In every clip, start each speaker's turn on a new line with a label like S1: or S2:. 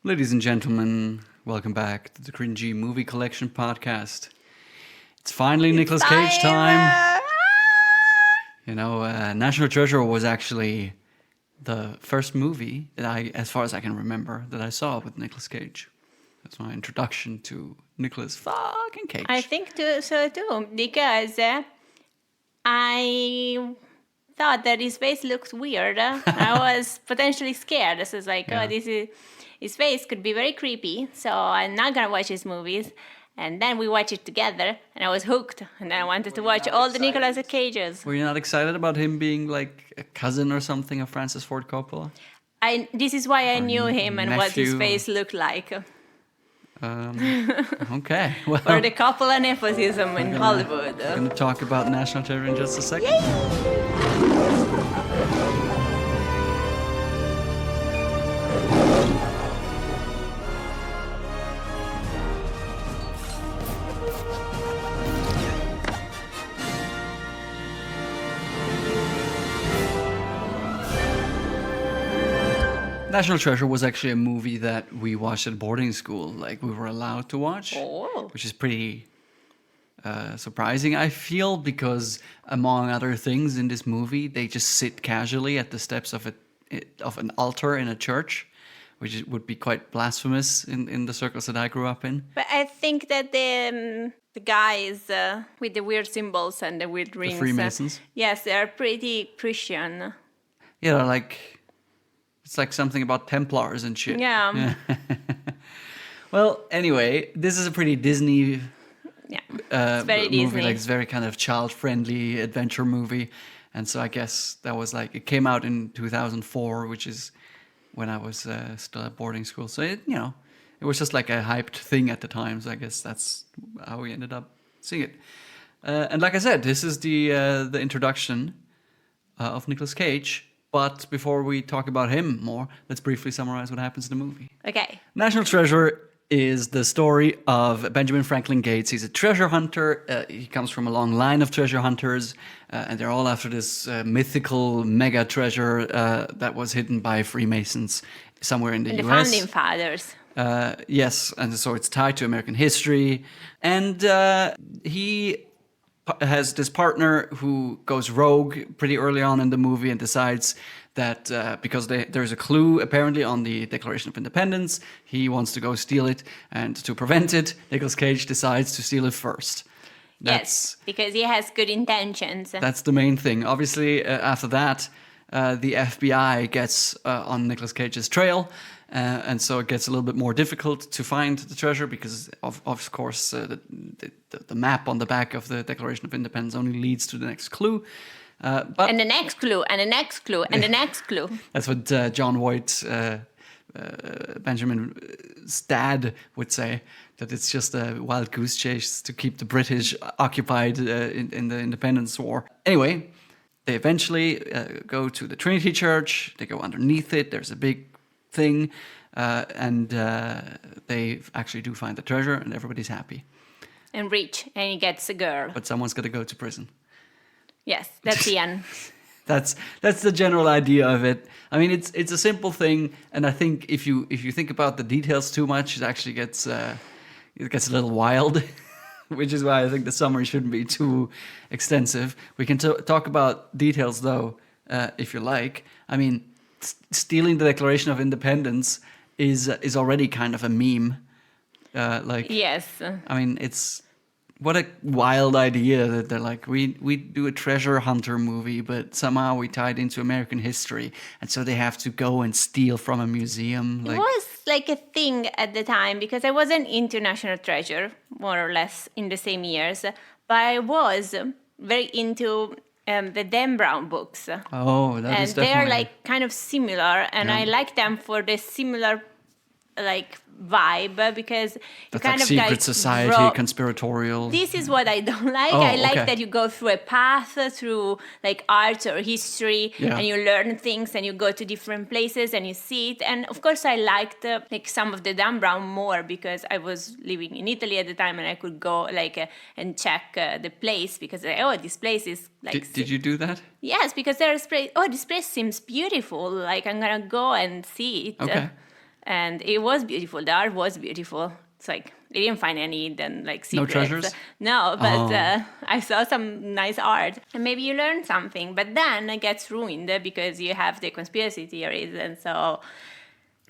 S1: Ladies and gentlemen, welcome back to the Cringy Movie Collection podcast. It's finally Nicolas Cage time. National Treasure was actually the first movie that as far as I can remember, that I saw with Nicolas Cage. That's my introduction to Nicolas fucking Cage.
S2: I think so too, because I thought that his face looked weird. I was potentially scared. This is like, his face could be very creepy, so I'm not gonna watch his movies. And then we watched it together, and I was hooked. And then I wanted to watch all the Nicolas Cages.
S1: Were you not excited about him being like a cousin or something of Francis Ford Coppola?
S2: This is why I knew him and what his face looked like.
S1: Okay. Well,
S2: For the Coppola nepotism in Hollywood.
S1: We're going to talk about National Treasure in just a second. National Treasure was actually a movie that we watched at boarding school. Like, we were allowed to watch, which is pretty surprising, I feel, because among other things in this movie, they just sit casually at the steps of an altar in a church, which would be quite blasphemous in the circles that I grew up in.
S2: But I think that the guys with the weird symbols and the weird rings,
S1: the Freemasons.
S2: Yes, they're pretty Christian.
S1: Yeah, it's like something about Templars and shit.
S2: Yeah.
S1: Well, anyway, this is a pretty Disney
S2: it's very
S1: movie.
S2: Disney.
S1: Like, it's very kind of child-friendly adventure movie. And so I guess that was like, it came out in 2004, which is when I was still at boarding school. So, it was just like a hyped thing at the time. So I guess that's how we ended up seeing it. And like I said, this is the introduction of Nicolas Cage. But before we talk about him more, let's briefly summarize what happens in the movie.
S2: Okay.
S1: National Treasure is the story of Benjamin Franklin Gates. He's a treasure hunter. He comes from a long line of treasure hunters, and they're all after this mythical mega treasure that was hidden by Freemasons somewhere in the US.
S2: The founding fathers.
S1: Yes, and so it's tied to American history. And he has this partner who goes rogue pretty early on in the movie and decides that because there's a clue apparently on the Declaration of Independence, he wants to go steal it, and to prevent it, Nicolas Cage decides to steal it first.
S2: Yes, because he has good intentions.
S1: That's the main thing. Obviously, after that, the FBI gets on Nicolas Cage's trail, and so it gets a little bit more difficult to find the treasure because, of course, the map on the back of the Declaration of Independence only leads to the next clue.
S2: And the next clue, and the next clue, and the next clue.
S1: That's what John Voight, Benjamin's dad, would say, that it's just a wild goose chase to keep the British occupied in the Independence War. Anyway, they eventually go to the Trinity Church. They go underneath it. There's a big thing, and they actually do find the treasure, and everybody's happy.
S2: And rich, and he gets a girl.
S1: But someone's got to go to prison.
S2: Yes, that's the end.
S1: That's the general idea of it. I mean, it's a simple thing, and I think if you think about the details too much, it actually gets a little wild. Which is why I think the summary shouldn't be too extensive. We can talk about details though, if you like. I mean, stealing the Declaration of Independence is already kind of a meme.
S2: Yes.
S1: I mean, what a wild idea that they're like, we do a treasure hunter movie, but somehow we tie it into American history, and so they have to go and steal from a museum.
S2: It was like a thing at the time because I wasn't into National Treasure, more or less in the same years, but I was very into the Dan Brown books.
S1: Oh, that is definitely.
S2: And they're like kind of similar, and I like them for the similar like vibe because
S1: that's
S2: kind
S1: like
S2: of
S1: secret
S2: like
S1: society, conspiratorial.
S2: This is what I don't like. I like that you go through a path through like art or history, and you learn things, and you go to different places and you see it. And of course, I liked like some of the Dan Brown more because I was living in Italy at the time, and I could go like and check the place because this place is like.
S1: Did you do that?
S2: Yes, because there's this place seems beautiful. Like I'm gonna go and see it.
S1: Okay.
S2: and it was beautiful. The art was beautiful. It's like I didn't find any hidden like secrets.
S1: No treasures?
S2: No, but I saw some nice art, and maybe you learn something. But then it gets ruined because you have the conspiracy theories, and so.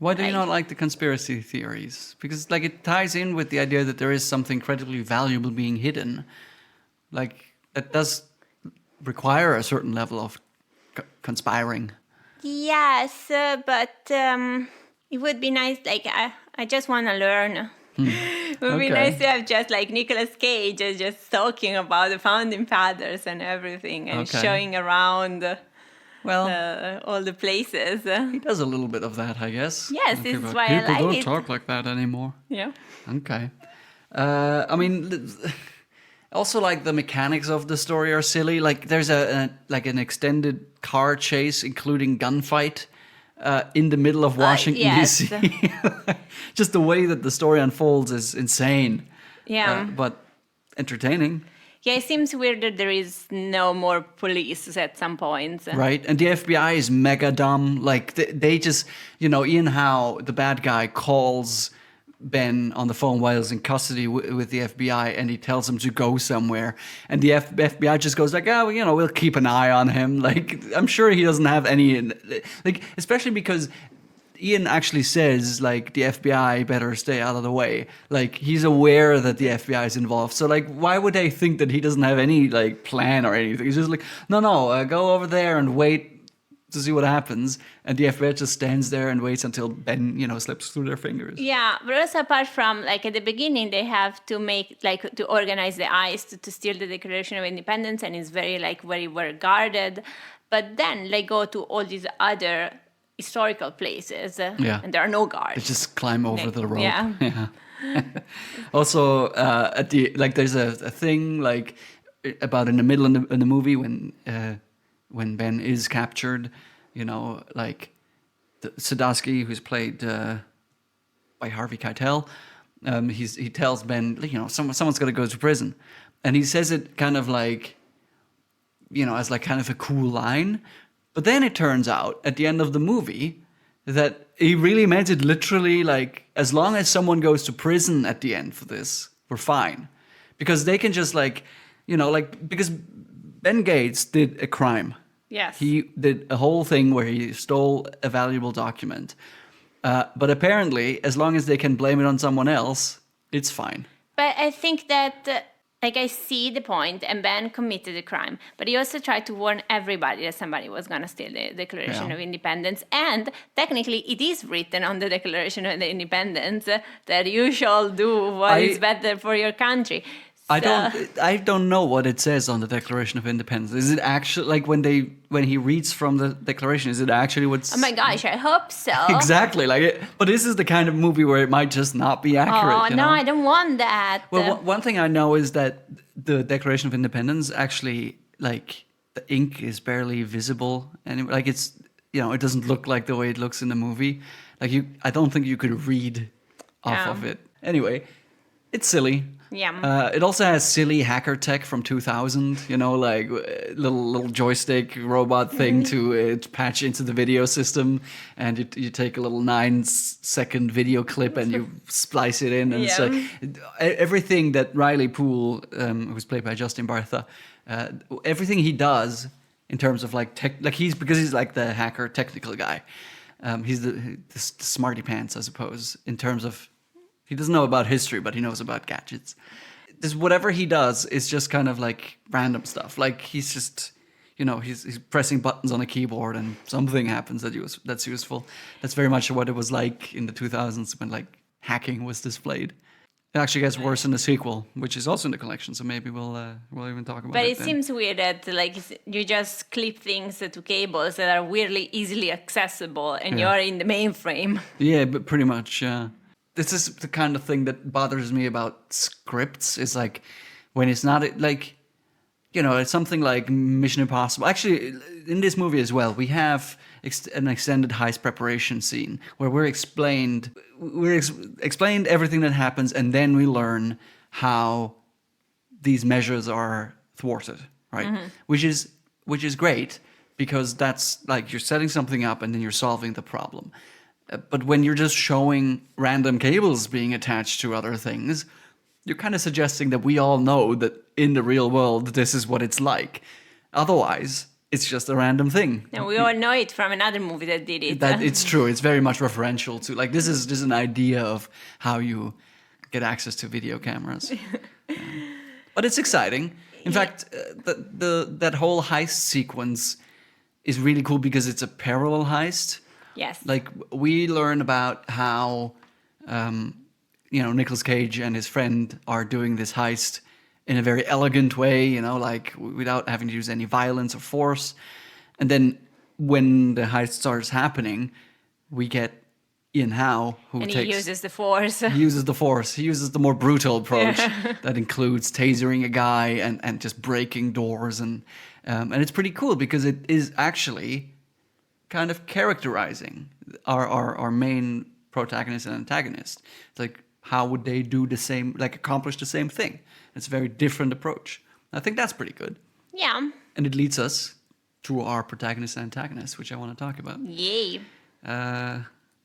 S1: Why do you not like the conspiracy theories? Because like it ties in with the idea that there is something incredibly valuable being hidden. Like that does require a certain level of conspiring.
S2: Yes, but it would be nice. Like I just want to learn. It would be nice to have just like Nicolas Cage just talking about the founding fathers and everything and showing around. All the places.
S1: He does a little bit of that, I guess.
S2: Yes, this is why I like it.
S1: People don't talk like that anymore.
S2: Yeah.
S1: Okay. I mean, also like the mechanics of the story are silly. Like there's an extended car chase, including gunfight, in the middle of Washington D.C. Just the way that the story unfolds is insane.
S2: Yeah.
S1: But entertaining.
S2: Yeah, it seems weird that there is no more police at some points.
S1: Right, and the FBI is mega dumb. Like, they just, Ian Howe, the bad guy, calls Ben on the phone while he's in custody with the FBI, and he tells him to go somewhere. And the FBI just goes like, we'll keep an eye on him. Like, I'm sure he doesn't have any, like, especially because Ian actually says, like, the FBI better stay out of the way. Like, he's aware that the FBI is involved. So, like, why would they think that he doesn't have any, like, plan or anything? He's just like, no, go over there and wait to see what happens. And the FBI just stands there and waits until Ben, slips through their fingers.
S2: Yeah, but also apart from, like, at the beginning, they have to make, like, to organize the heist to steal the Declaration of Independence, and it's very, like, very well guarded. But then they go to all these other historical places, and there are no guards.
S1: They just climb over the rope.
S2: Yeah.
S1: Also, there's a thing like about in the middle in the movie when Ben is captured, like Sadowski, who's played by Harvey Keitel, he tells Ben, someone's got to go to prison, and he says it kind of like, as like kind of a cool line. But then it turns out at the end of the movie that he really meant it literally, like, as long as someone goes to prison at the end for this, we're fine. Because they can just because Ben Gates did a crime.
S2: Yes.
S1: He did a whole thing where he stole a valuable document. But apparently, as long as they can blame it on someone else, it's fine.
S2: But I think that... I see the point, and Ben committed a crime, but he also tried to warn everybody that somebody was going to steal the Declaration of Independence, and technically it is written on the Declaration of Independence that you shall do what is better for your country.
S1: I don't know what it says on the Declaration of Independence. Is it actually like when he reads from the Declaration? Is it actually what's?
S2: Oh my gosh, I hope so.
S1: Exactly, but this is the kind of movie where it might just not be accurate.
S2: Oh no, I don't want that.
S1: Well, one thing I know is that the Declaration of Independence actually, like, the ink is barely visible, and like it's it doesn't look like the way it looks in the movie. Like I don't think you could read off of it. Anyway, it's silly.
S2: Yeah.
S1: It also has silly hacker tech from 2000, like little joystick robot thing to patch into the video system, and you take a little 9-second video clip and you splice it in, and so everything that Riley Poole, who's played by Justin Bartha, everything he does in terms of because he's like the hacker technical guy. He's the smarty pants, I suppose, in terms of. He doesn't know about history, but he knows about gadgets. Whatever he does is just kind of like random stuff. Like he's just, he's pressing buttons on a keyboard and something happens that's useful. That's very much what it was like in the 2000s when like hacking was displayed. It actually gets worse in the sequel, which is also in the collection. So maybe we'll even talk about it.
S2: But it
S1: then.
S2: seems weird that you just clip things to cables that are weirdly easily accessible, and you're in the mainframe.
S1: Yeah, but pretty much. This is the kind of thing that bothers me about scripts. Is like when it's not like, it's something like Mission Impossible. Actually, in this movie as well, we have an extended heist preparation scene where we're explained everything that happens, and then we learn how these measures are thwarted, right? Mm-hmm. Which is great, because that's like you're setting something up and then you're solving the problem. But when you're just showing random cables being attached to other things, you're kind of suggesting that we all know that in the real world, this is what it's like. Otherwise, it's just a random thing.
S2: And we all know it from another movie that did it.
S1: That it's true. It's very much referential to, like, this is just an idea of how you get access to video cameras. But it's exciting. In fact, that whole heist sequence is really cool because it's a parallel heist.
S2: Yes.
S1: Like, we learn about how, Nicolas Cage and his friend are doing this heist in a very elegant way, like without having to use any violence or force. And then when the heist starts happening, we get Ian Howe,
S2: he uses the force.
S1: He uses the force. He uses the more brutal approach that includes tasering a guy and just breaking doors. And it's pretty cool because it is actually kind of characterizing our main protagonist and antagonist. It's like, how would they do the same, like accomplish the same thing? It's a very different approach. I think that's pretty good.
S2: Yeah.
S1: And it leads us to our protagonist and antagonist, which I want to talk about.
S2: Yay.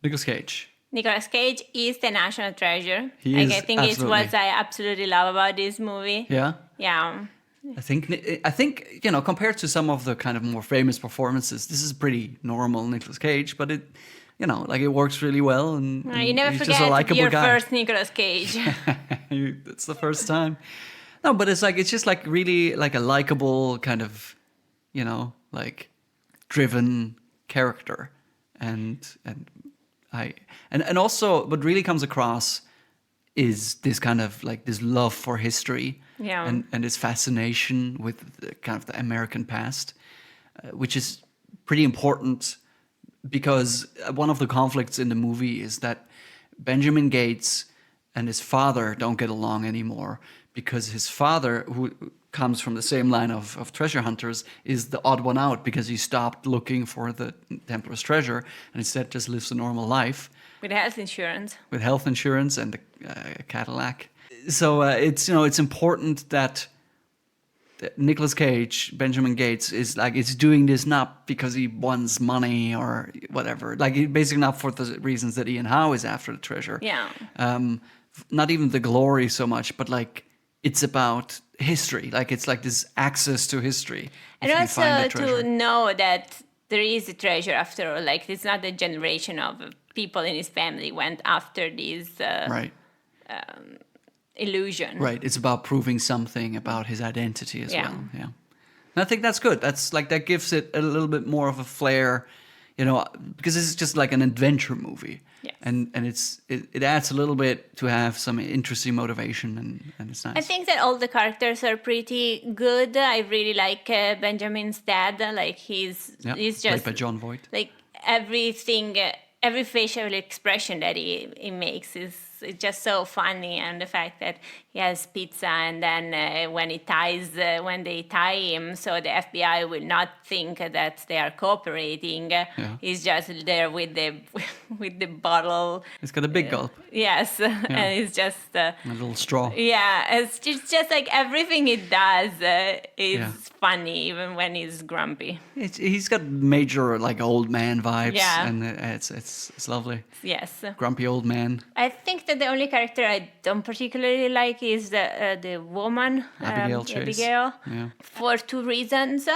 S1: Nicolas Cage.
S2: Nicolas Cage is the national treasure.
S1: He is,
S2: I think it's what I absolutely love about this movie.
S1: Yeah?
S2: Yeah.
S1: I think compared to some of the kind of more famous performances, this is pretty normal Nicolas Cage, but it works really well, and
S2: you never
S1: he's
S2: forget
S1: just a likable
S2: your
S1: guy.
S2: first Nicolas Cage.
S1: It's the first time. No, but it's just like really like a likable kind of, like driven character, and also what really comes across is this kind of like this love for history, and this fascination with kind of the American past, which is pretty important. Because one of the conflicts in the movie is that Benjamin Gates and his father don't get along anymore because his father, who comes from the same line of treasure hunters, is the odd one out because he stopped looking for the Templar's treasure and instead just lives a normal life.
S2: With health insurance. With
S1: health insurance and a Cadillac. So it's important that Nicolas Cage, Benjamin Gates, is doing this not because he wants money or whatever. Like, basically not for the reasons that Ian Howe is after the treasure.
S2: Yeah.
S1: Not even the glory so much, but like it's about history. Like, it's like this access to history.
S2: And also to know that there is a treasure after all. Like, it's not a generation of people in his family went after these.
S1: Right.
S2: Illusion.
S1: Right. It's about proving something about his identity as well. Yeah. And I think that's good. That's like, that gives it a little bit more of a flair, because it's just like an adventure movie.
S2: Yes.
S1: And it adds a little bit to have some interesting motivation, and it's nice.
S2: I think that all the characters are pretty good. I really like Benjamin's dad. Like, he's just
S1: played by Jon Voight.
S2: Like, everything, every facial expression that he makes is just so funny, and the fact that he has pizza, and then when they tie him, so the FBI will not think that they are cooperating. He's just there with the bottle.
S1: He's got a big gulp.
S2: Yes, and it's just
S1: a little straw.
S2: Yeah, it's just like everything he does is funny, even when he's grumpy.
S1: He's got major like old man vibes, and it's lovely.
S2: Yes,
S1: grumpy old man.
S2: I think that the only character I don't particularly like is the woman,
S1: Abigail Chase.
S2: Abigail, for two reasons.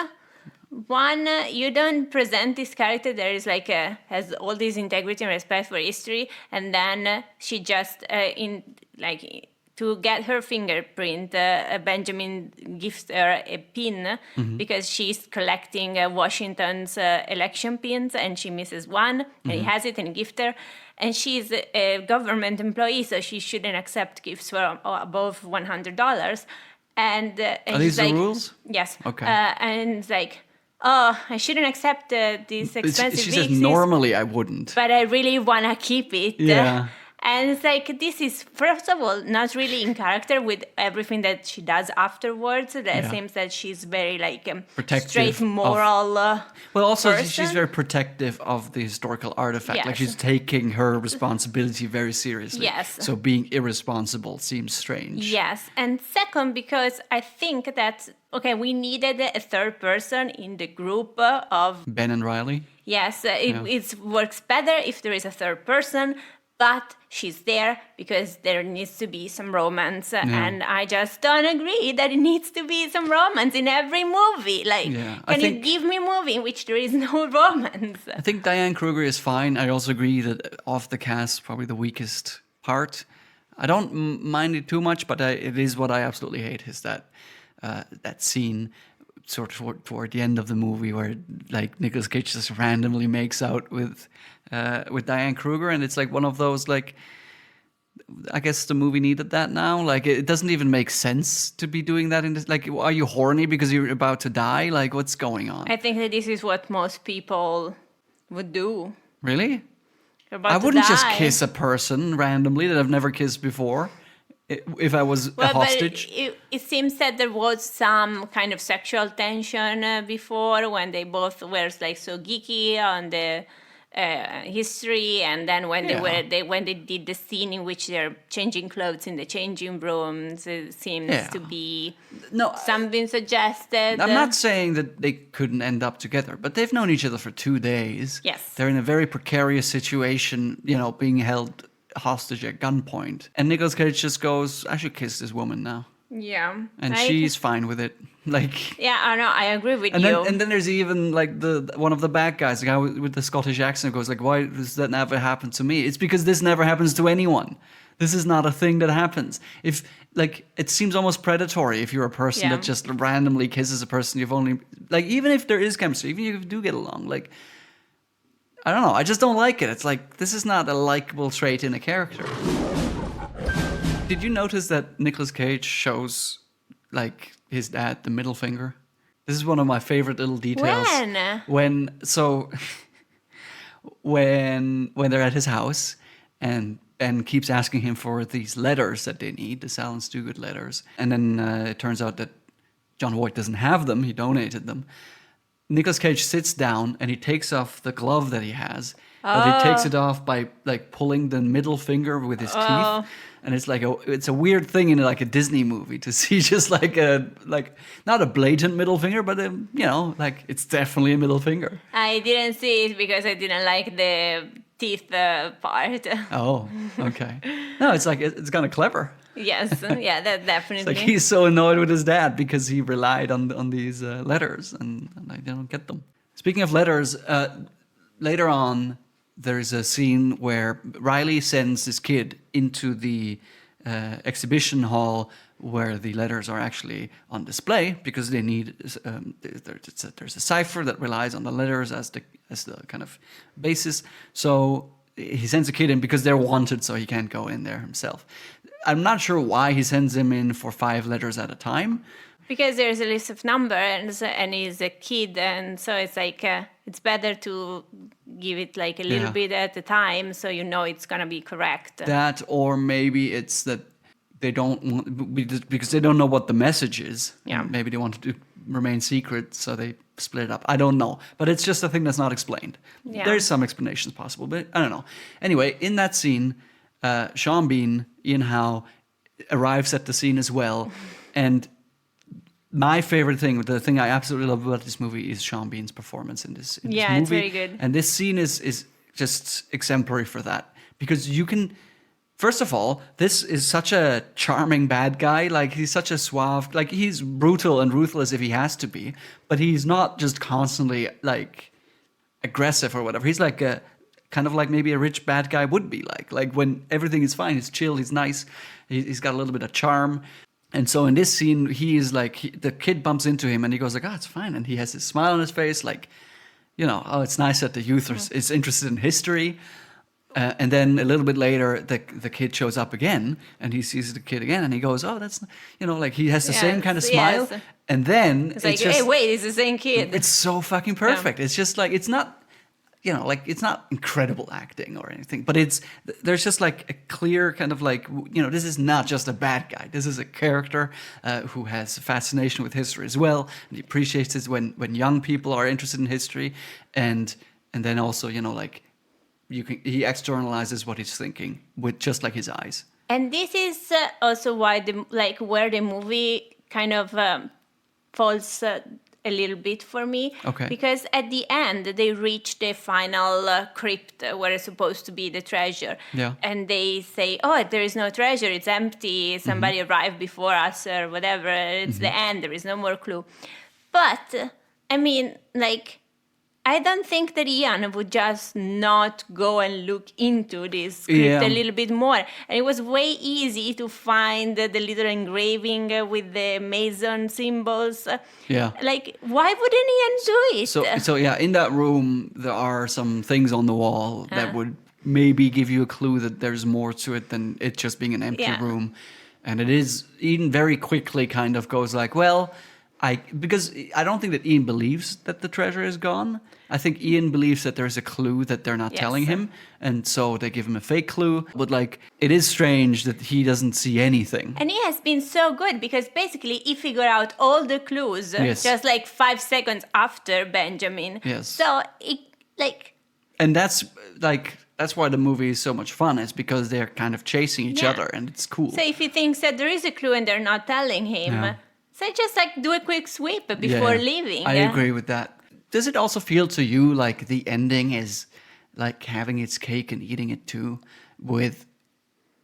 S2: One, you don't present this character that is like has all this integrity and respect for history, and then she just to get her fingerprint, Benjamin gives her a pin because she's collecting Washington's election pins, and she misses one, and he has it and gift her. And she's a government employee, so she shouldn't accept gifts for above $100. And
S1: are these the rules?
S2: Yes.
S1: Okay.
S2: And it's like, oh, I shouldn't accept these expensive
S1: She
S2: wigs.
S1: says normally I wouldn't,
S2: but I really want to keep it.
S1: Yeah.
S2: And it's like, this is, first of all, not really in character with everything that she does afterwards. It seems that she's very, like, straight moral
S1: well, also,
S2: person.
S1: she's very protective of the historical artifact.
S2: Yes.
S1: Like, she's taking her responsibility very seriously.
S2: Yes.
S1: So being irresponsible seems strange.
S2: Yes. And second, because I think that, okay, we needed a third person in the group of...
S1: Ben and Riley?
S2: Yes, it works better if there is a third person, but she's there because there needs to be some romance. And I just don't agree that it needs to be some romance in every movie. Like, can you give me a movie in which there is no romance?
S1: I think Diane Kruger is fine. I also agree that of the cast, probably the weakest part. I don't mind it too much, but it is what I absolutely hate, is that that scene sort of toward the end of the movie where, like, Nicolas Cage just randomly makes out with Diane Kruger, and it's like one of those, like, I guess the movie needed that now. Like, it doesn't even make sense to be doing that in this. Like, are you horny because you're about to die? Like, what's going on?
S2: I think that this is what most people would do.
S1: Really? I wouldn't just kiss a person randomly that I've never kissed before. If I was a hostage.
S2: But it seems that there was some kind of sexual tension before, when they both were, like, so geeky on the history, and then when they did the scene in which they're changing clothes in the changing rooms, it seems to be something suggested.
S1: I'm not saying that they couldn't end up together, but they've known each other for 2 days.
S2: Yes.
S1: They're in a very precarious situation, being held hostage at gunpoint. And Nicolas Cage just goes, I should kiss this woman now.
S2: Yeah.
S1: And she's fine with it. Like,
S2: yeah, I know, I agree with
S1: you.
S2: And
S1: then there's even, like, the one of the bad guys, the guy with the Scottish accent, goes like, why does that never happen to me? It's because this never happens to anyone. This is not a thing that happens. If, like, it seems almost predatory if you're a person that just randomly kisses a person you've only, like, even if there is chemistry, even if you do get along, like, I don't know, I just don't like it. It's like, this is not a likable trait in a character. Did you notice that Nicolas Cage shows, like, his dad the middle finger? This is one of my favorite little details. When they're at his house and Ben keeps asking him for these letters that they need, the Alan Stugut letters. And then it turns out that John Voight doesn't have them, he donated them. Nicolas Cage sits down and he takes off the glove that he has, but he takes it off by, like, pulling the middle finger with his teeth. And it's like it's a weird thing in, like, a Disney movie to see just like not a blatant middle finger, but like, it's definitely a middle finger.
S2: I didn't see it because I didn't like the teeth part.
S1: Oh, okay. No, it's like, it's kind of clever.
S2: Yes, yeah, that definitely.
S1: It's like he's so annoyed with his dad because he relied on these letters and I don't get them. Speaking of letters, later on, there's a scene where Riley sends this kid into the exhibition hall where the letters are actually on display because they need there's a cipher that relies on the letters as the kind of basis. So he sends a kid in because they're wanted, so he can't go in there himself. I'm not sure why he sends him in for 5 letters at a time.
S2: Because there's a list of numbers and he's a kid, and so it's like it's better to give it, like, a little bit at a time so you know it's gonna be correct.
S1: That, or maybe it's that they don't want, because they don't know what the message is.
S2: Yeah.
S1: Maybe they want to remain secret, so they split it up. I don't know, but it's just a thing that's not explained.
S2: Yeah.
S1: There's some explanations possible, but I don't know. Anyway, in that scene, Sean Bean, Ian Howe, arrives at the scene as well, and my favorite thing, the thing I absolutely love about this movie, is Sean Bean's performance in this movie.
S2: It's very good.
S1: And this scene is just exemplary for that. Because you can, first of all, this is such a charming bad guy. Like, he's such a suave, like, he's brutal and ruthless if he has to be, but he's not just constantly, like, aggressive or whatever. He's like a, kind of like maybe a rich bad guy would be like. Like, when everything is fine, he's chill, he's nice, he's got a little bit of charm. And so in this scene, he is like, the kid bumps into him and he goes like, oh, it's fine. And he has this smile on his face, like, oh, it's nice that the youth is interested in history. And then a little bit later, the kid shows up again and he sees the kid again and he goes, oh, that's, like, he has the same kind of smile. Yes. And then
S2: it's like, just, hey, wait, it's the same kid.
S1: It's so fucking perfect. Yeah. It's just like, it's not, like it's not incredible acting or anything, but there's just like a clear kind of like, this is not just a bad guy. This is a character who has a fascination with history as well, and he appreciates it when young people are interested in history, and then also, like he externalizes what he's thinking with just like his eyes.
S2: And this is also why where the movie kind of falls a little bit for me.
S1: Okay.
S2: Because at the end, they reach the final crypt where it's supposed to be the treasure.
S1: Yeah.
S2: And they say, oh, there is no treasure. It's empty. Somebody arrived before us or whatever. It's the end. There is no more clue. But, I mean, like, I don't think that Ian would just not go and look into this script a little bit more. And it was way easy to find the little engraving with the Mason symbols.
S1: Yeah.
S2: Like, why wouldn't Ian do it?
S1: So yeah, in that room, there are some things on the wall that would maybe give you a clue that there's more to it than it just being an empty room. And it is, Ian very quickly kind of goes like, well... because I don't think that Ian believes that the treasure is gone. I think Ian believes that there's a clue that they're not telling him. And so they give him a fake clue. But like, it is strange that he doesn't see anything.
S2: And he has been so good because basically he figured out all the clues just like 5 seconds after Benjamin.
S1: Yes.
S2: So it like...
S1: And that's why the movie is so much fun, is because they're kind of chasing each other and it's cool.
S2: So if he thinks that there is a clue and they're not telling him... Yeah. So just like do a quick sweep before leaving.
S1: I agree with that. Does it also feel to you like the ending is like having its cake and eating it too, with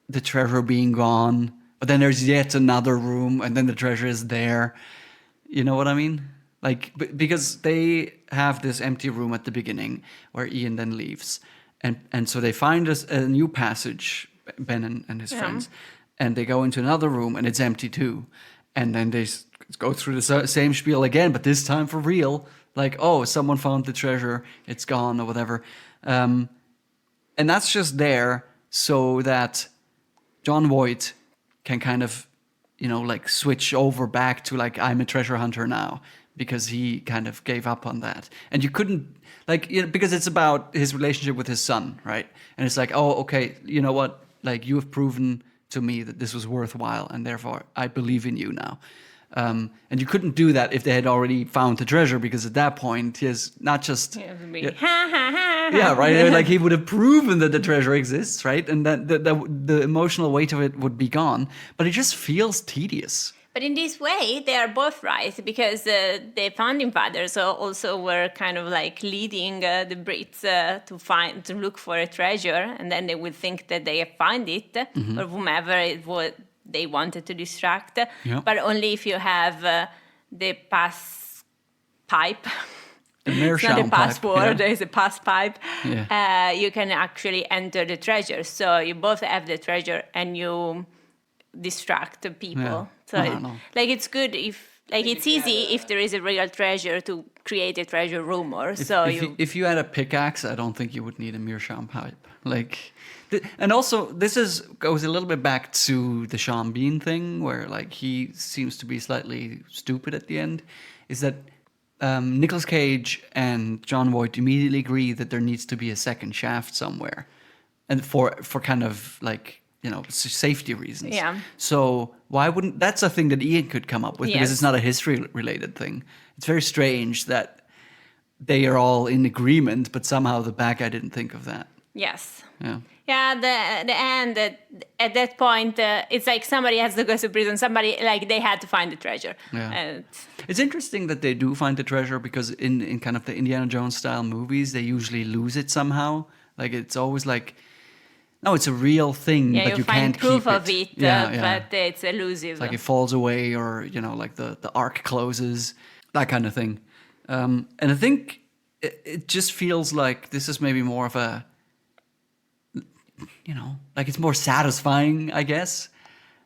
S1: the treasure being gone, but then there's yet another room and then the treasure is there? You know what I mean? Like, because they have this empty room at the beginning where Ian then leaves. And so they find a new passage, Ben and his friends, and they go into another room and it's empty too. And then they go through the same spiel again, but this time for real. Like, oh, someone found the treasure, it's gone or whatever. And that's just there so that Jon Voight can kind of, like switch over back to like, I'm a treasure hunter now, because he kind of gave up on that. And you couldn't, like, because it's about his relationship with his son, right? And it's like, oh, okay, you know what? Like, you have proven to me that this was worthwhile, and therefore I believe in you now. And you couldn't do that if they had already found the treasure, because at that point he has not just right, like he would have proven that the treasure exists, right, and that the emotional weight of it would be gone. But it just feels tedious.
S2: But in this way, they are both right, because the founding fathers also were kind of like leading the Brits to look for a treasure, and then they would think that they have found it, or whomever it was they wanted to distract. Yeah. But only if you have the pass pipe. It's not a password, there's a pass pipe. Yeah. You can actually enter the treasure. So you both have the treasure and you distract the people. Yeah. So it's good if, like, it's easy if there is a real treasure to create a treasure rumor. If
S1: you had a pickaxe, I don't think you would need a meerschaum pipe. Like, and also this goes a little bit back to the Sean Bean thing, where like he seems to be slightly stupid at the end. Is that Nicolas Cage and Jon Voight immediately agree that there needs to be a second shaft somewhere, and for kind of like, safety reasons.
S2: Yeah.
S1: So why wouldn't, that's a thing that Ian could come up with, because it's not a history related thing. It's very strange that they are all in agreement, but somehow the bad guy didn't think of that.
S2: Yes.
S1: Yeah.
S2: Yeah, the end, at that point, it's like somebody has to go to prison. Somebody, like, they had to find the treasure.
S1: Yeah. It's interesting that they do find the treasure, because in kind of the Indiana Jones style movies, they usually lose it somehow. Like, it's always like, no, it's a real thing, but you can't keep it.
S2: You find proof of it, but it's elusive.
S1: It's like it falls away, or, like the arc closes, that kind of thing. And I think it just feels like this is maybe more of a, like it's more satisfying, I guess.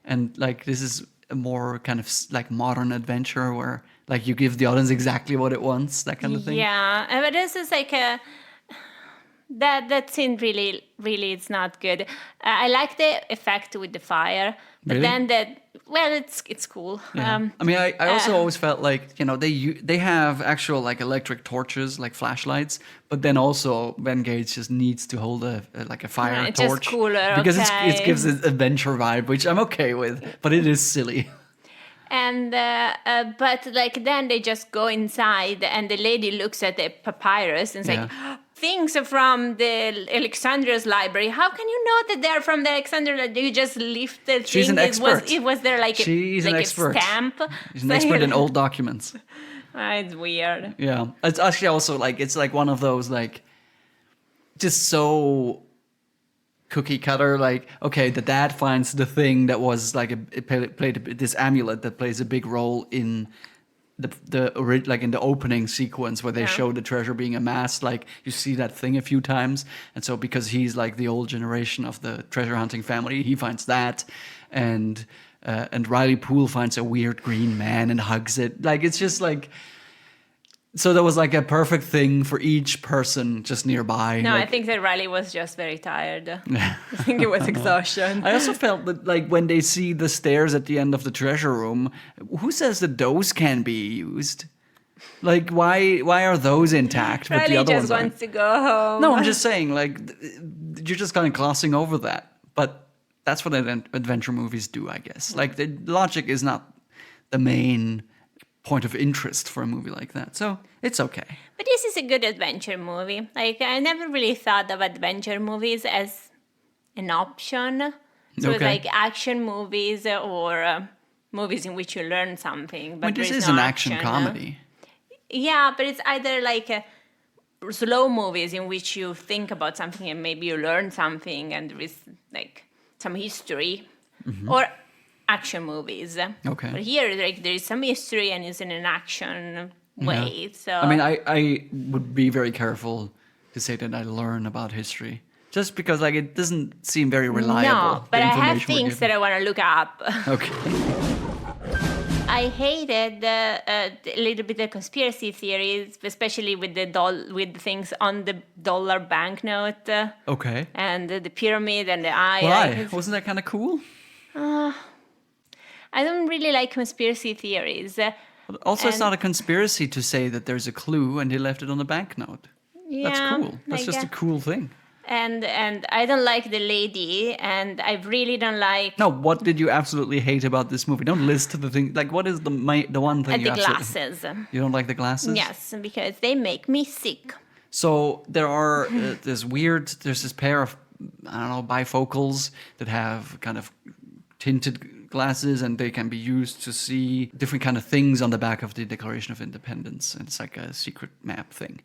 S1: And like this is a more kind of like modern adventure where like you give the audience exactly what it wants, that kind of thing.
S2: Yeah, but this is like That scene really it's not good. I like the effect with the fire, but
S1: Really?
S2: then it's cool.
S1: Yeah. I mean, I also always felt like, they have actual like electric torches, like flashlights, but then also Ben Gates just needs to hold like a fire
S2: It's
S1: torch
S2: just cooler,
S1: because
S2: okay.
S1: it gives an adventure vibe, which I'm okay with, but it is silly.
S2: And but like then they just go inside, and the lady looks at the papyrus and is like, things from the Alexandria's library. How can you know that they're from the Alexandria? You just lift the
S1: She's
S2: thing.
S1: an expert.
S2: It was there like
S1: She's an expert.
S2: a stamp.
S1: She's an expert in old documents.
S2: It's weird.
S1: Yeah, it's actually also like it's like one of those like just so cookie cutter. Like, okay, the dad finds the thing that was like it played this amulet that plays a big role in like in the opening sequence where they show the treasure being amassed. Like you see that thing a few times, and so because he's like the old generation of the treasure hunting family, he finds that, and Riley Poole finds a weird green man and hugs it. Like it's just like. So there was like a perfect thing for each person just nearby.
S2: No,
S1: like,
S2: I think that Riley was just very tired. I think it was exhaustion.
S1: I also felt that like when they see the stairs at the end of the treasure room, who says that those can be used? Like why are those intact but the
S2: Riley
S1: other
S2: just
S1: ones
S2: wants to go home.
S1: No, I'm just saying like you're just kind of glossing over that. But that's what adventure movies do, I guess. Like the logic is not the main point of interest for a movie like that. So it's okay.
S2: But this is a good adventure movie. Like I never really thought of adventure movies as an option. So it's like action movies or movies in which you learn something. But
S1: this is an action comedy.
S2: Yeah, but it's either like slow movies in which you think about something and maybe you learn something and there is like some history, or action movies.
S1: Okay.
S2: But here, like, there is some history and it's in an action way. So
S1: I mean, I would be very careful to say that I learn about history. Just because, like, it doesn't seem very reliable.
S2: No, but I have things that I want to look up.
S1: Okay.
S2: I hated a little bit of conspiracy theories, especially with with things on the dollar banknote.
S1: Okay.
S2: And the pyramid and the eye.
S1: Why? Wasn't that kind of cool?
S2: I don't really like conspiracy theories.
S1: Also, it's not a conspiracy to say that there's a clue and he left it on the banknote.
S2: Yeah,
S1: that's cool. That's just a cool thing.
S2: And I don't like the lady, and I really don't like.
S1: No, what did you absolutely hate about this movie? Don't list the thing. Like, what is the one thing?
S2: The glasses.
S1: You don't like the glasses?
S2: Yes, because they make me sick.
S1: So there are there's this pair of bifocals that have kind of tinted glasses, and they can be used to see different kind of things on the back of the Declaration of Independence. And it's like a secret map thing.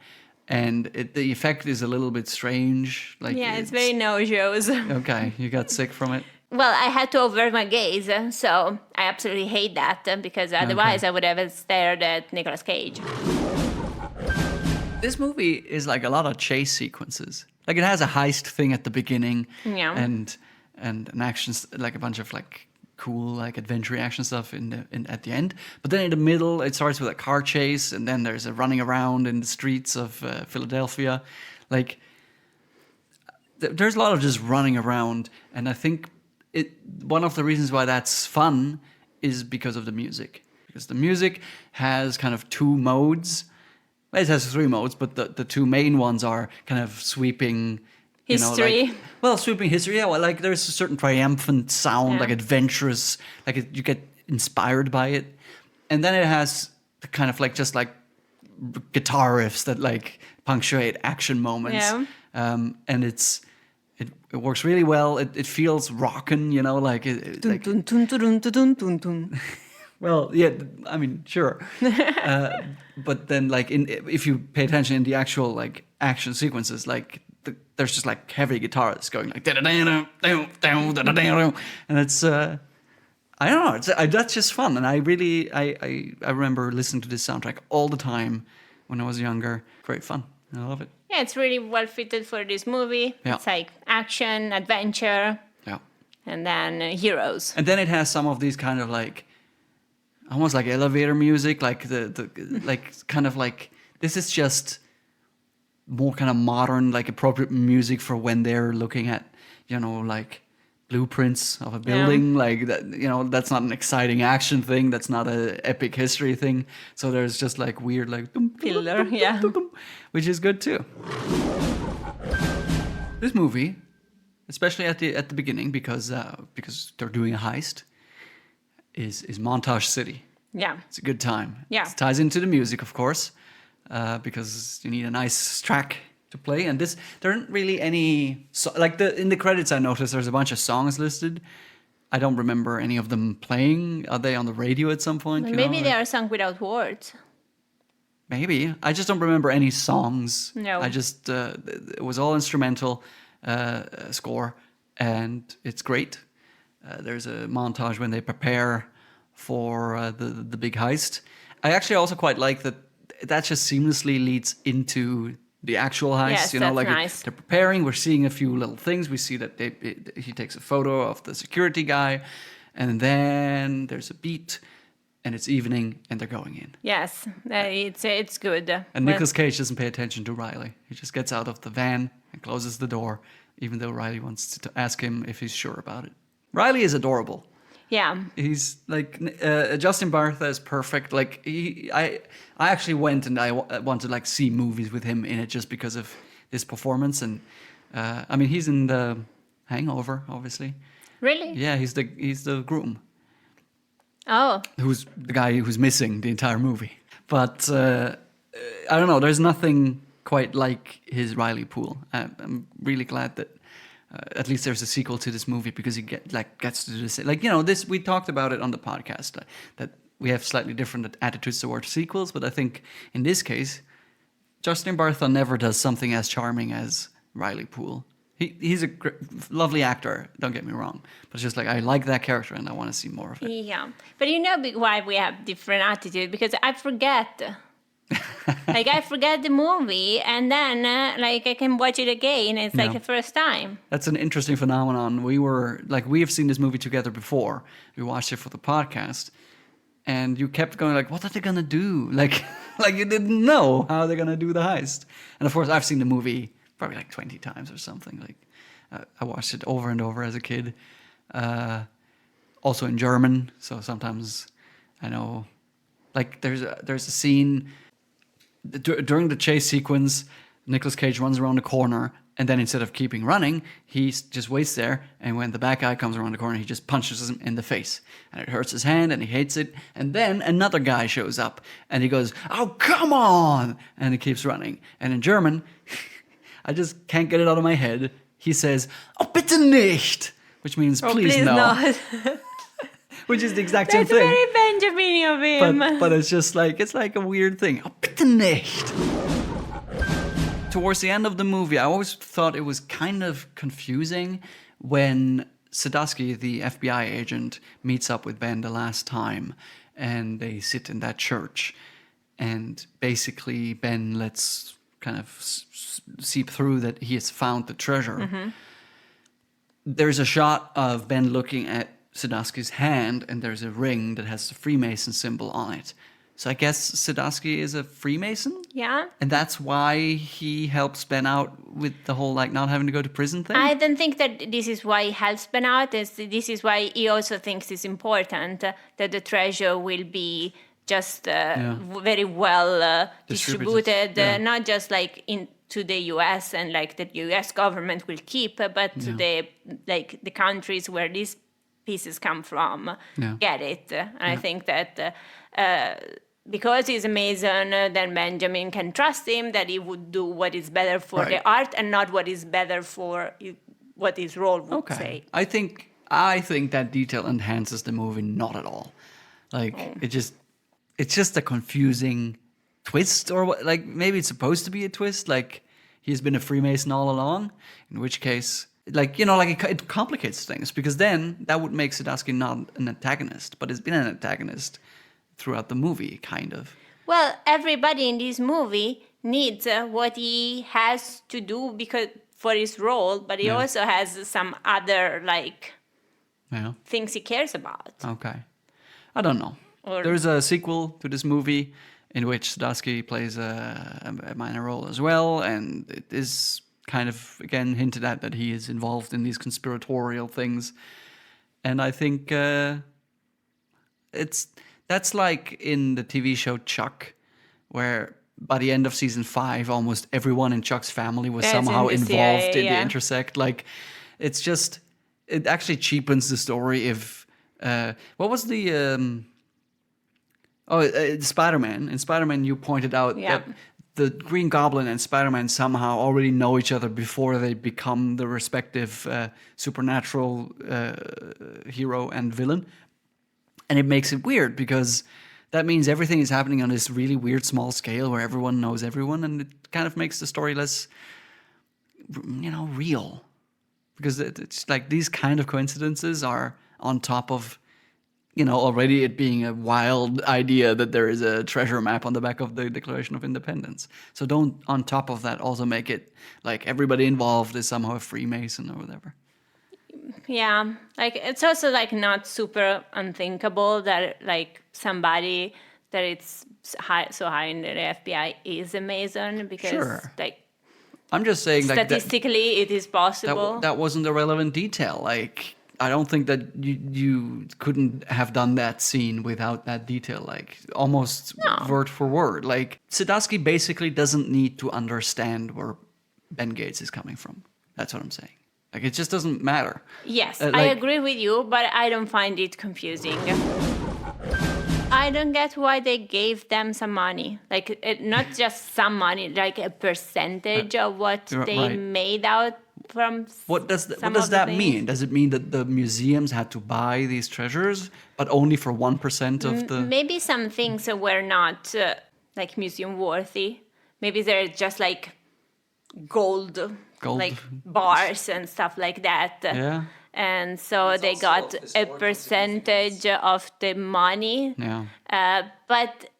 S1: And the effect is a little bit strange. Like
S2: it's very nauseous.
S1: Okay, you got sick from it?
S2: Well, I had to avert my gaze, so I absolutely hate that, because otherwise I would have stared at Nicolas Cage.
S1: This movie is like a lot of chase sequences. Like it has a heist thing at the beginning, and an action, like a bunch of like cool like adventure action stuff at the end. But then in the middle, it starts with a car chase, and then there's a running around in the streets of Philadelphia. Like there's a lot of just running around, and I think one of the reasons why that's fun is because of the music. Because the music has kind of two modes. It has three modes, but the two main ones are kind of sweeping
S2: history.
S1: Sweeping history. Yeah, well, like there's a certain triumphant sound, like adventurous, like you get inspired by it. And then it has the kind of like just like guitar riffs that like punctuate action moments.
S2: Yeah.
S1: And it works really well. It feels rockin', like it.
S2: Dun,
S1: like,
S2: dun, dun, dun, dun, dun, dun.
S1: Well, yeah, I mean, sure. But then, like, if you pay attention in the actual, like, action sequences, like, there's just, like, heavy guitars going, like, and it's, I don't know, that's just fun. And I really, I remember listening to this soundtrack all the time when I was younger. Great fun. I love it.
S2: Yeah, it's really well fitted for this movie.
S1: Yeah.
S2: It's like action, adventure, and then heroes.
S1: And then it has some of these kind of, like, almost like elevator music, like the like kind of like this is just more kind of modern, like appropriate music for when they're looking at, like blueprints of a building. Like that, that's not an exciting action thing. That's not a epic history thing. So there's just like weird, like
S2: filler, yeah,
S1: which is good too. This movie, especially at the beginning, because they're doing a heist, is Montage City.
S2: Yeah,
S1: it's a good time.
S2: Yeah,
S1: it ties into the music, of course, because you need a nice track to play. And there aren't really any in the credits. I noticed there's a bunch of songs listed. I don't remember any of them playing. Are they on the radio at some point?
S2: Maybe they are sung without words.
S1: Maybe. I just don't remember any songs.
S2: No.
S1: I just it was all instrumental score, and it's great. There's a montage when they prepare for the big heist. I actually also quite like that just seamlessly leads into the actual heist.
S2: Yes, that's
S1: like
S2: nice.
S1: They're preparing. We're seeing a few little things. We see that he takes a photo of the security guy, and then there's a beat, and it's evening, and they're going in.
S2: Yes, it's good.
S1: And Nicolas Cage doesn't pay attention to Riley. He just gets out of the van and closes the door, even though Riley wants to ask him if he's sure about it. Riley is adorable.
S2: Yeah.
S1: He's like Justin Bartha is perfect. Like I actually went and I want to like see movies with him in it just because of this performance. And I mean, he's in the Hangover, obviously.
S2: Really?
S1: Yeah, he's the groom.
S2: Oh.
S1: Who's the guy who's missing the entire movie. But I don't know. There's nothing quite like his Riley Poole. I'm really glad that at least there's a sequel to this movie because he gets to do this. Like, this, we talked about it on the podcast, that we have slightly different attitudes towards sequels. But I think in this case, Justin Bartha never does something as charming as Riley Poole. He's a lovely actor, don't get me wrong. But it's just like, I like that character and I want to see more of it.
S2: Yeah. But why we have different attitude? Because I forget. I forget the movie and then I can watch it again. It's like the first time. That's
S1: an interesting phenomenon. We have seen this movie together before. We watched it for the podcast. And you kept going like, what are they going to do? Like you didn't know how they're going to do the heist. And of course, I've seen the movie probably like 20 times or something. Like I watched it over and over as a kid. Also in German. So sometimes I know, like there's a scene during the chase sequence, Nicolas Cage runs around the corner, and then instead of keeping running, he just waits there, and when the bad guy comes around the corner, he just punches him in the face. And it hurts his hand, and he hates it. And then another guy shows up, and he goes, "Oh, come on!" And he keeps running. And in German, I just can't get it out of my head, he says, "Oh, bitte nicht!" Which means, please no.
S2: Not.
S1: Which is the exact same thing.
S2: That's very Benjamin of him.
S1: But it's just like, it's like a weird thing. Oh, bitte nicht. Towards the end of the movie, I always thought it was kind of confusing when Sadowski, the FBI agent, meets up with Ben the last time and they sit in that church. And basically Ben lets kind of seep through that he has found the treasure. Mm-hmm. There's a shot of Ben looking at Sadowski's hand, and there's a ring that has the Freemason symbol on it. So I guess Sadowski is a Freemason?
S2: Yeah.
S1: And that's why he helps Ben out with the whole, like, not having to go to prison thing?
S2: I don't think that this is why he helps Ben out. This is why he also thinks it's important that the treasure will be just very well distributed, not just like to the U.S. and like the U.S. government will keep, but to the countries where these pieces come from, get it. And I think that because he's a Mason, then Benjamin can trust him that he would do what is better for the art and not what is better for what his role would say.
S1: I think that detail enhances the movie not at all. Like it's just a confusing twist, or what? Like maybe it's supposed to be a twist, like he's been a Freemason all along. In which case, it complicates things, because then that would make Sadowski not an antagonist, but he's been an antagonist throughout the movie, kind of.
S2: Well, everybody in this movie needs what he has to do for his role, but he also has some other things he cares about.
S1: Okay, I don't know. There's a sequel to this movie. in which Sadowski plays a minor role as well, and it is kind of again hinted at that he is involved in these conspiratorial things, and I think that's like in the TV show Chuck, where by the end of season 5, almost everyone in Chuck's family was somehow involved in the intersect. Like, it's just, it actually cheapens the story if, what was the, Spider-Man. In Spider-Man, you pointed out that the Green Goblin and Spider-Man somehow already know each other before they become the respective supernatural hero and villain. And it makes it weird because that means everything is happening on this really weird small scale where everyone knows everyone, and it kind of makes the story less, real. Because it's like these kind of coincidences are on top of, already it being a wild idea that there is a treasure map on the back of the Declaration of Independence. So don't, on top of that, also make it like everybody involved is somehow a Freemason or whatever.
S2: Yeah, like it's also like not super unthinkable that like somebody that it's so high in the FBI is a Mason, because like
S1: I'm just saying
S2: statistically it is possible.
S1: That wasn't a relevant detail. Like I don't think that you couldn't have done that scene without that detail, like almost word for word. Like Sadowski basically doesn't need to understand where Ben Gates is coming from. That's what I'm saying. Like, it just doesn't matter.
S2: Yes, I agree with you, but I don't find it confusing. I don't get why they gave them some money. Like, not just some money, like a percentage of what they made out from
S1: What does that mean? Does it mean that the museums had to buy these treasures, but only for 1% of the...
S2: Maybe some things were not, like, museum-worthy. Maybe they're just, like, gold, like bars and stuff like that.
S1: Yeah.
S2: And so they got a percentage of the money.
S1: Yeah.
S2: But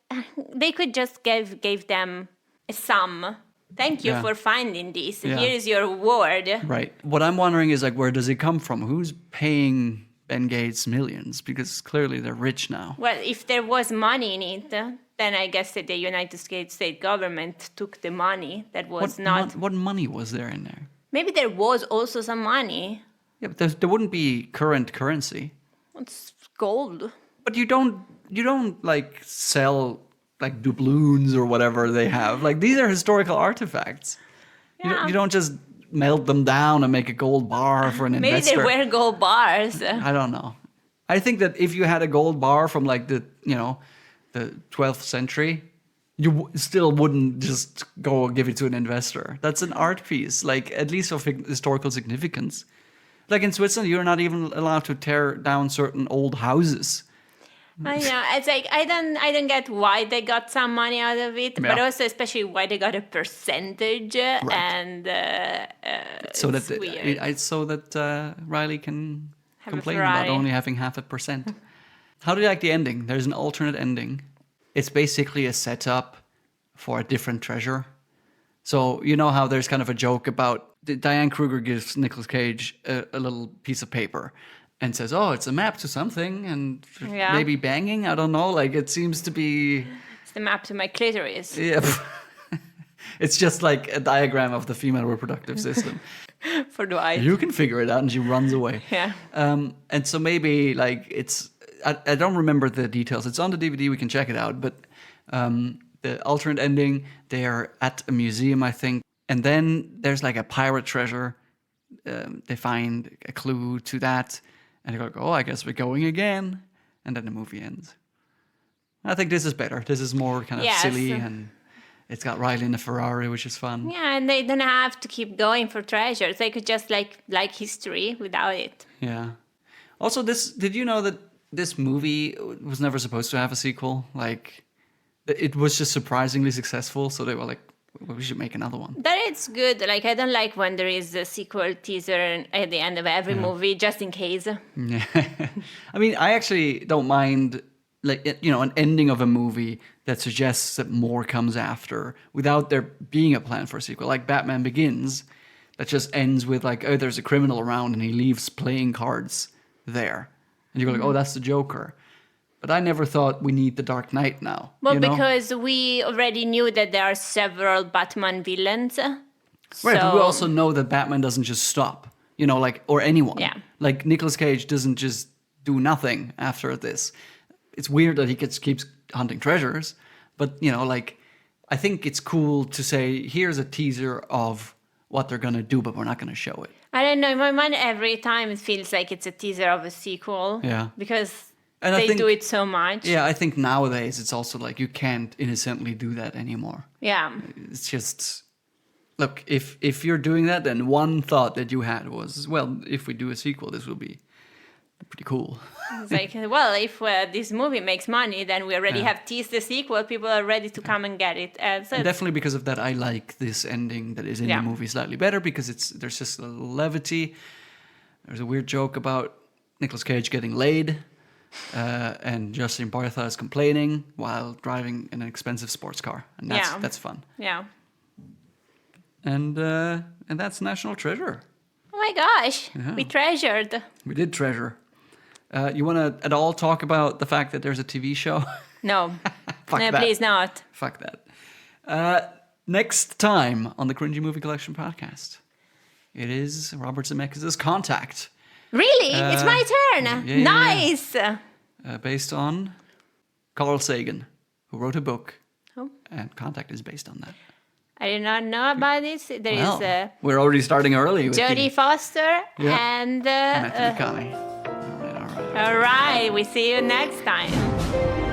S2: they could just gave them a sum. Thank you for finding this.
S1: Yeah.
S2: Here is your reward.
S1: Right. What I'm wondering is, like, where does it come from? Who's paying Ben Gates millions? Because clearly they're rich now.
S2: Well, if there was money in it, then I guess that the United States state government took the money that was
S1: What money was there in there?
S2: Maybe there was also some money.
S1: Yeah, but there wouldn't be current currency.
S2: It's gold.
S1: But you don't like sell like doubloons or whatever they have. Like, these are historical artifacts.
S2: Yeah.
S1: You don't just melt them down and make a gold bar for an investor.
S2: Maybe there were gold bars.
S1: I don't know. I think that if you had a gold bar from like the 12th century, you still wouldn't just go give it to an investor. That's an art piece, like at least of historical significance. Like in Switzerland, you're not even allowed to tear down certain old houses.
S2: I know. It's like I don't get why they got some money out of it, but also especially why they got a percentage, and
S1: so
S2: it's
S1: that
S2: weird.
S1: So that Riley can
S2: Have
S1: complain about only having 0.5%. How do you like the ending? There's an alternate ending. It's basically a setup for a different treasure. So you know how there's kind of a joke about Diane Kruger gives Nicolas Cage a little piece of paper and says, "Oh, it's a map to something," and maybe banging. I don't know. Like, it seems to be.
S2: It's the map to my clitoris.
S1: Yeah, it's just like a diagram of the female reproductive system.
S2: For Dwight,
S1: you can figure it out, and she runs away.
S2: Yeah.
S1: And so maybe like it's. I don't remember the details. It's on the DVD. We can check it out. But the alternate ending, they are at a museum, I think. And then there's like a pirate treasure. They find a clue to that. And they go, "Oh, I guess we're going again." And then the movie ends. I think this is better. This is more kind of silly. And it's got Riley in a Ferrari, which is fun.
S2: Yeah, and they don't have to keep going for treasures. They could just like history without it.
S1: Yeah. Also, did you know that this movie was never supposed to have a sequel? Like, it was just surprisingly successful, so they were like, well, we should make another one.
S2: That it's good. Like, I don't like when there is a sequel teaser at the end of every movie, just in case.
S1: Yeah. I mean, I actually don't mind, like, an ending of a movie that suggests that more comes after without there being a plan for a sequel. Like Batman Begins, that just ends with, like, oh, there's a criminal around and he leaves playing cards there. And you go like, oh, that's the Joker. But I never thought we need the Dark Knight now.
S2: Well,
S1: you know?
S2: because we already knew that there are several Batman villains.
S1: Right, but we also know that Batman doesn't just stop, you know, like, or anyone.
S2: Yeah.
S1: Like, Nicolas Cage doesn't just do nothing after this. It's weird that he keeps hunting treasures, but, you know, like, I think it's cool to say, here's a teaser of what they're going to do, but we're not going to show it.
S2: I don't know, in my mind, every time it feels like it's a teaser of a sequel.
S1: Yeah.
S2: Because
S1: And
S2: they
S1: I think,
S2: do it so much.
S1: Yeah, I think nowadays it's also like you can't innocently do that anymore.
S2: Yeah.
S1: It's just, look, if you're doing that, then one thought that you had was, well, if we do a sequel, this will be pretty cool.
S2: It's like, well, if this movie makes money, then we already have teased the sequel. People are ready to come and get it. So
S1: And definitely because of that, I like this ending that is in the movie slightly better because there's just a levity. There's a weird joke about Nicolas Cage getting laid. And Justin Bartha is complaining while driving in an expensive sports car, and that's fun.
S2: Yeah.
S1: And that's National Treasure.
S2: Oh my gosh, we treasured.
S1: We did treasure. You want to at all talk about the fact that there's a TV show?
S2: No,
S1: Fuck
S2: no,
S1: that.
S2: please not.
S1: Fuck that. Next time on the Cringy Movie Collection podcast, it is Robert Zemeckis' Contact.
S2: Really? It's my turn.
S1: Yeah,
S2: nice.
S1: Yeah. Based on Carl Sagan, who wrote a book, and Contact is based on that.
S2: I did not know about this. There is
S1: we're already starting early. With
S2: Jodie Foster and
S1: Matthew McConaughey. All right.
S2: All right, we see you next time.